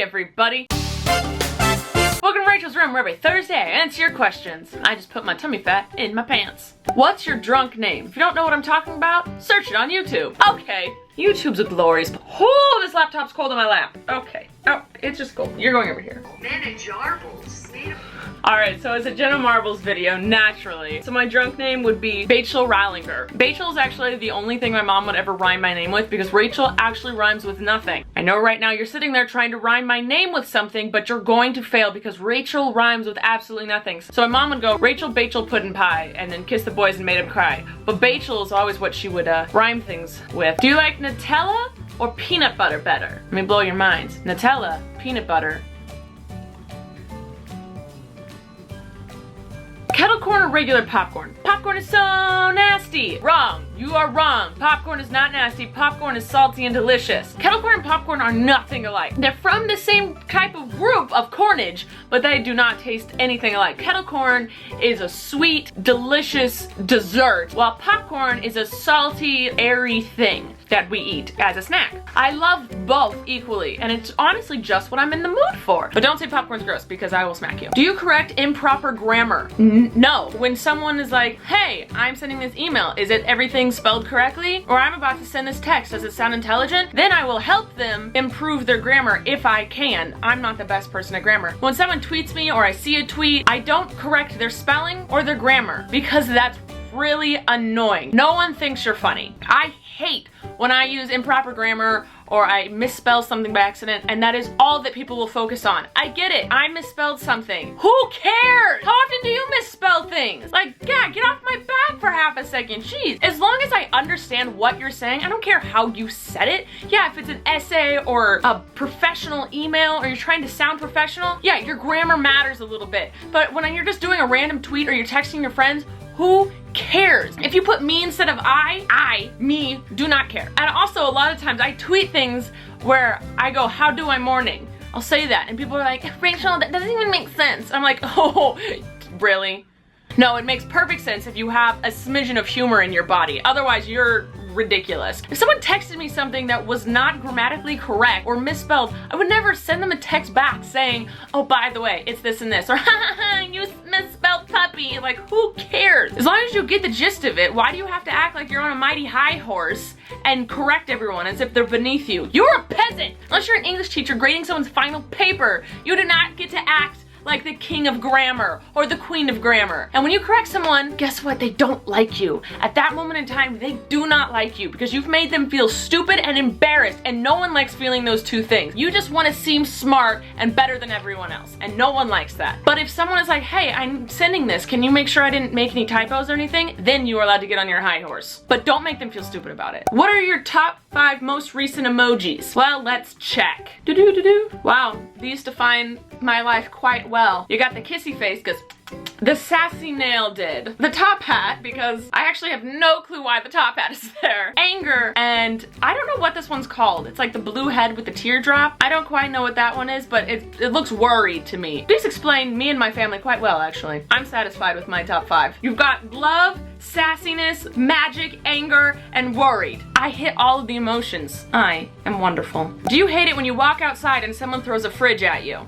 everybody! Welcome to Rachel's Room, where every Thursday I answer your questions. I just put my tummy fat in my pants. What's your drunk name? If you don't know what I'm talking about, search it on YouTube. Okay, YouTube's a glorious... Oh, this laptop's cold on my lap. Okay. Oh, it's just cold. You're going over here. Manageables. Alright, so it's a Jenna Marbles video, naturally. So my drunk name would be MissRBaller. Rachel is actually the only thing my mom would ever rhyme my name with because Rachel actually rhymes with nothing. I know right now you're sitting there trying to rhyme my name with something, but you're going to fail because Rachel rhymes with absolutely nothing. So my mom would go, Rachel, Bachel, puddin' pie, and then kiss the boys and made them cry. But Bachel is always what she would rhyme things with. Do you like Nutella or peanut butter better? Let me blow your minds. Nutella, peanut butter. Kettle corn or regular popcorn? Popcorn is so nasty. Wrong. You are wrong. Popcorn is not nasty. Popcorn is salty and delicious. Kettle corn and popcorn are nothing alike. They're from the same type of group of cornage, but they do not taste anything alike. Kettle corn is a sweet, delicious dessert, while popcorn is a salty, airy thing that we eat as a snack. I love both equally, and it's honestly just what I'm in the mood for. But don't say popcorn's gross because I will smack you. Do you correct improper grammar? No. When someone is like, hey, I'm sending this email, is it everything spelled correctly? Or I'm about to send this text, does it sound intelligent? Then I will help them improve their grammar if I can. I'm not the best person at grammar. When someone tweets me or I see a tweet, I don't correct their spelling or their grammar because that's really annoying. No one thinks you're funny. I hate when I use improper grammar or I misspell something by accident, and that is all that people will focus on. I get it. I misspelled something. Who cares? How often do you misspell things? Like, yeah, get off my back for half a second. Jeez. As long as I understand what you're saying, I don't care how you said it. Yeah, if it's an essay or a professional email or you're trying to sound professional, yeah, your grammar matters a little bit. But when you're just doing a random tweet or you're texting your friends, who cares? If you put me instead of me, do not care. And also, a lot of times I tweet things where I go, how do I morning? I'll say that and people are like, Rachel, that doesn't even make sense. I'm like, oh, really? No, it makes perfect sense if you have a smidgen of humor in your body. Otherwise, you're ridiculous. If someone texted me something that was not grammatically correct or misspelled, I would never send them a text back saying, oh, by the way, it's this and this, or you misspelled puppy. Like, who cares? As long as you get the gist of it, why do you have to act like you're on a mighty high horse and correct everyone as if they're beneath you? You're a peasant! Unless you're an English teacher grading someone's final paper, you do not get to act like the king of grammar or the queen of grammar. And when you correct someone, guess what? They don't like you. At that moment in time, they do not like you because you've made them feel stupid and embarrassed, and no one likes feeling those two things. You just want to seem smart and better than everyone else, and no one likes that. But if someone is like, hey, I'm sending this, can you make sure I didn't make any typos or anything? Then you are allowed to get on your high horse. But don't make them feel stupid about it. What are your top 5 most recent emojis? Well, let's check. Wow, these define my life quite well. You got the kissy face because the sassy nail did. The top hat, because I actually have no clue why the top hat is there. Anger, and I don't know what this one's called. It's like the blue head with the teardrop. I don't quite know what that one is, but it looks worried to me. These explain me and my family quite well, actually. I'm satisfied with my top 5. You've got love, sassiness, magic, anger, and worried. I hit all of the emotions. I am wonderful. Do you hate it when you walk outside and someone throws a fridge at you?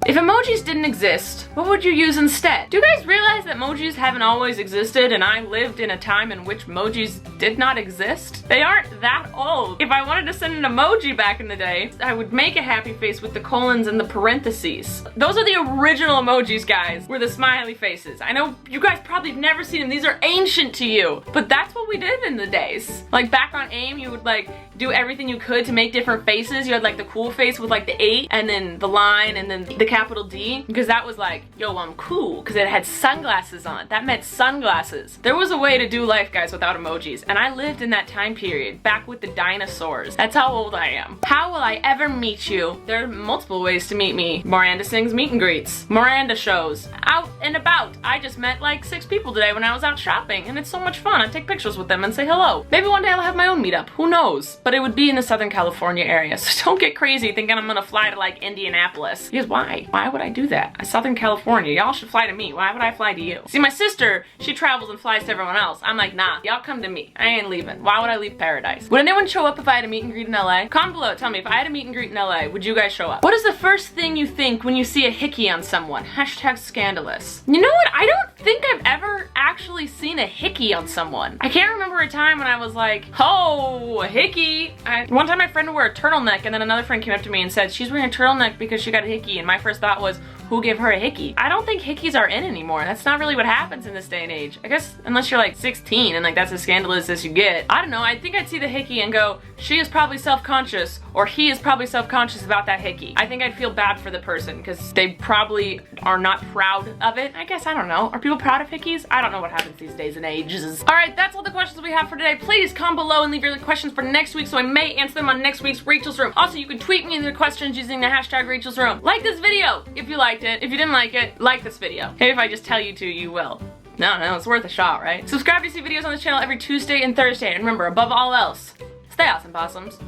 If emojis didn't exist, what would you use instead? Do you guys realize that emojis haven't always existed and I lived in a time in which emojis did not exist? They aren't that old. If I wanted to send an emoji back in the day, I would make a happy face with the colons and the parentheses. Those are the original emojis, guys, were the smiley faces. I know you guys probably have never seen them. These are ancient to you, but that's what we did in the days. Like back on AIM, you would like do everything you could to make different faces. You had like the cool face with like the 8 and then the line and then the capital D, because that was like, yo, I'm cool, because it had sunglasses on. That meant sunglasses. There was a way to do life, guys, without emojis, and I lived in that time period, back with the dinosaurs. That's how old I am. How will I ever meet you? There are multiple ways to meet me. Miranda sings meet and greets. Miranda shows. Out and about. I just met like 6 people today when I was out shopping, and it's so much fun. I take pictures with them and say hello. Maybe one day I'll have my own meetup. Who knows? but it would be in the Southern California area. So don't get crazy thinking I'm gonna fly to like Indianapolis. Because why? Why would I do that? Southern California, y'all should fly to me. Why would I fly to you? See, my sister, she travels and flies to everyone else. I'm like, nah, y'all come to me. I ain't leaving. Why would I leave paradise? Would anyone show up if I had a meet and greet in LA? Comment below, tell me, if I had a meet and greet in LA, would you guys show up? What is the first thing you think when you see a hickey on someone? Hashtag scandalous. You know what? I don't think I've ever actually seen a hickey on someone. I can't remember a time when I was like, oh, a hickey. One time my friend wore a turtleneck and then another friend came up to me and said she's wearing a turtleneck because she got a hickey, and my first thought was, who gave her a hickey? I don't think hickeys are in anymore. That's not really what happens in this day and age. I guess unless you're like 16 and like that's as scandalous as you get. I don't know, I think I'd see the hickey and go, she is probably self-conscious, or he is probably self-conscious about that hickey. I think I'd feel bad for the person because they probably are not proud of it. I guess, I don't know. Are people proud of hickeys? I don't know what happens these days and ages. All right, that's all the questions we have for today. Please comment below and leave your questions for next week so I may answer them on next week's Rachel's Room. Also, you can tweet me the questions using the hashtag Rachel's Room. Like this video if you liked it. If you didn't like it, like this video. Maybe if I just tell you to, you will. No, it's worth a shot, right? Subscribe to see videos on this channel every Tuesday and Thursday. And remember, above all else, stay awesome, possums.